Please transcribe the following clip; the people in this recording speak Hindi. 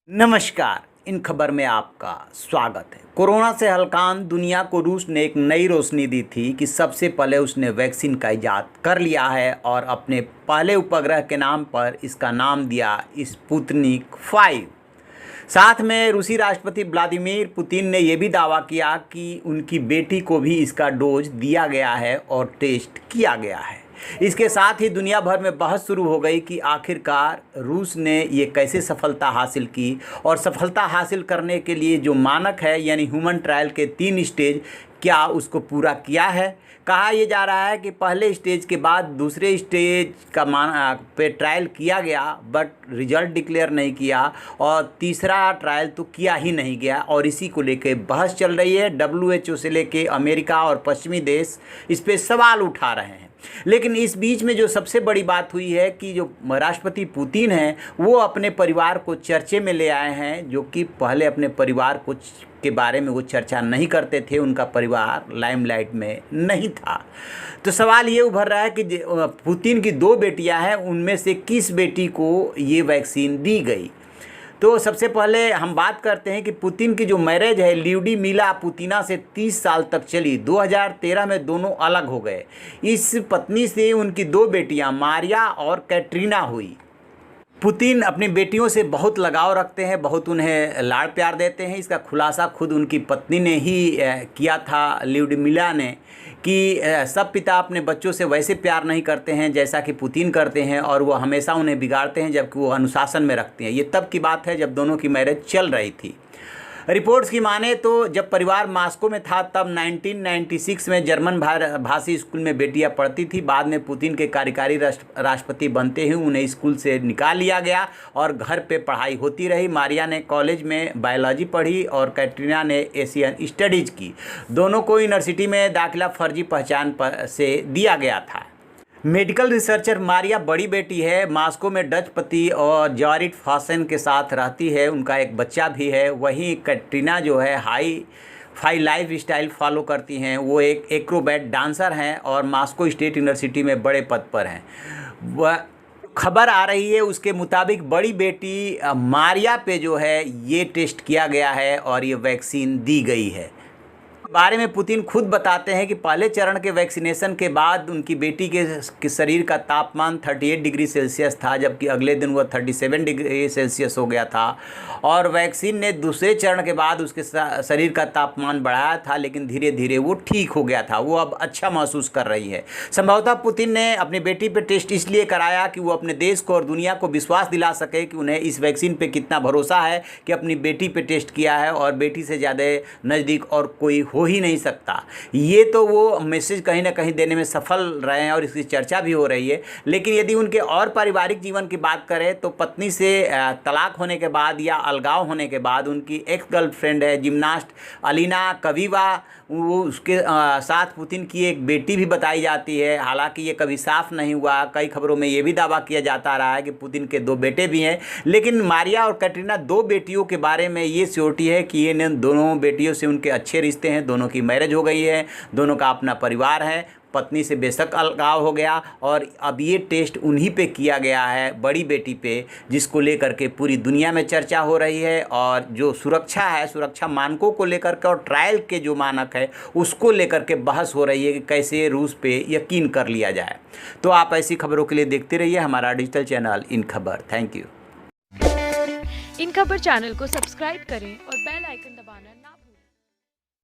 नमस्कार। इन खबर में आपका स्वागत है। कोरोना से हलकान दुनिया को रूस ने एक नई रोशनी दी थी कि सबसे पहले उसने वैक्सीन का इजाद कर लिया है और अपने पहले उपग्रह के नाम पर इसका नाम दिया स्पुतनिक 5। साथ में रूसी राष्ट्रपति व्लादिमीर पुतिन ने यह भी दावा किया कि उनकी बेटी को भी इसका डोज दिया गया है और टेस्ट किया गया है। इसके साथ ही दुनिया भर में बहस शुरू हो गई कि आखिरकार रूस ने ये कैसे सफलता हासिल की और सफलता हासिल करने के लिए जो मानक है यानी ह्यूमन ट्रायल के 3 स्टेज क्या उसको पूरा किया है। कहा यह जा रहा है कि पहले स्टेज के बाद दूसरे स्टेज का पे ट्रायल किया गया बट रिजल्ट डिक्लेयर नहीं किया और तीसरा ट्रायल तो किया ही नहीं गया और इसी को लेकर बहस चल रही है। WHO से लेके अमेरिका और पश्चिमी देश इस पे सवाल उठा रहे हैं। लेकिन इस बीच में जो सबसे बड़ी बात हुई है कि जो राष्ट्रपति पुतिन हैं वो अपने परिवार को चर्चे में ले आए हैं, जो कि पहले अपने परिवार को के बारे में वो चर्चा नहीं करते थे, उनका परिवार लाइमलाइट में नहीं था। तो सवाल ये उभर रहा है कि पुतिन की 2 बेटियां हैं, उनमें से किस बेटी को ये वैक्सीन दी गई। तो सबसे पहले हम बात करते हैं कि पुतिन की जो मैरिज है ल्यूडिमिला पुतिना से 30 साल तक चली। 2013 में दोनों अलग हो गए। इस पत्नी से उनकी 2 बेटियां मारिया और कैटरीना हुई। पुतिन अपनी बेटियों से बहुत लगाव रखते हैं, बहुत उन्हें लाड़ प्यार देते हैं। इसका खुलासा खुद उनकी पत्नी ने ही किया था, ल्यूडिमिला ने, कि सब पिता अपने बच्चों से वैसे प्यार नहीं करते हैं जैसा कि पुतिन करते हैं और वो हमेशा उन्हें बिगाड़ते हैं जबकि वो अनुशासन में रखते हैं। ये तब की बात है जब दोनों की मैरिज चल रही थी। रिपोर्ट्स की माने तो जब परिवार मॉस्को में था तब 1996 में जर्मन भाषी स्कूल में बेटियां पढ़ती थी। बाद में पुतिन के कार्यकारी राष्ट्रपति बनते ही उन्हें स्कूल से निकाल लिया गया और घर पे पढ़ाई होती रही। मारिया ने कॉलेज में बायोलॉजी पढ़ी और कैटरीना ने एशियन स्टडीज़ की। दोनों को यूनिवर्सिटी में दाखिला फर्जी पहचान से दिया गया था। मेडिकल रिसर्चर मारिया बड़ी बेटी है, मॉस्को में डच पति और जॉरिट फॉसेन के साथ रहती है। उनका एक बच्चा भी है। वहीं कैटरीना जो है हाई लाइफ स्टाइल फॉलो करती हैं। वो एक एक्रोबैट डांसर हैं और मॉस्को स्टेट यूनिवर्सिटी में बड़े पद पर हैं। वह खबर आ रही है उसके मुताबिक बड़ी बेटी मारिया पे जो है ये टेस्ट किया गया है और ये वैक्सीन दी गई है। बारे में पुतिन खुद बताते हैं कि पहले चरण के वैक्सीनेशन के बाद उनकी बेटी के शरीर का तापमान 38 डिग्री सेल्सियस था, जबकि अगले दिन वह 37 डिग्री सेल्सियस हो गया था। और वैक्सीन ने दूसरे चरण के बाद उसके शरीर का तापमान बढ़ाया था, लेकिन धीरे धीरे वो ठीक हो गया था। वो अब अच्छा महसूस कर रही है। संभवतः पुतिन ने अपनी बेटी पर टेस्ट इसलिए कराया कि वो अपने देश को और दुनिया को विश्वास दिला सके कि उन्हें इस वैक्सीन पर कितना भरोसा है कि अपनी बेटी पर टेस्ट किया है और बेटी से ज़्यादा नज़दीक और कोई हो ही नहीं सकता। ये तो वो मैसेज कहीं ना कहीं देने में सफल रहे हैं और इसकी चर्चा भी हो रही है। लेकिन यदि उनके और पारिवारिक जीवन की बात करें तो पत्नी से तलाक होने के बाद या अलगाव होने के बाद उनकी एक्स गर्लफ्रेंड है जिम्नास्ट अलीना कवीवा, वो उसके साथ पुतिन की एक बेटी भी बताई जाती है। हालांकि ये कभी साफ नहीं हुआ। कई खबरों में ये भी दावा किया जाता रहा है कि पुतिन के 2 बेटे भी हैं। लेकिन मारिया और कैटरीना 2 बेटियों के बारे में ये श्योरिटी है कि ये दोनों बेटियों से उनके अच्छे रिश्ते हैं। दोनों की मैरिज हो गई है, दोनों का अपना परिवार है। पत्नी से बेशक अलगाव हो गया और अब ये टेस्ट उन्हीं पे किया गया है, बड़ी बेटी पे, जिसको लेकर के पूरी दुनिया में चर्चा हो रही है। और जो सुरक्षा है, सुरक्षा मानकों को लेकर के और ट्रायल के जो मानक है उसको लेकर के बहस हो रही है कि कैसे रूस पे यकीन कर लिया जाए। तो आप ऐसी खबरों के लिए देखते रहिए हमारा डिजिटल चैनल इन खबर। Thank you. इन खबर चैनल को सब्सक्राइब करें और बेल आइकन दबाना ना भूलें।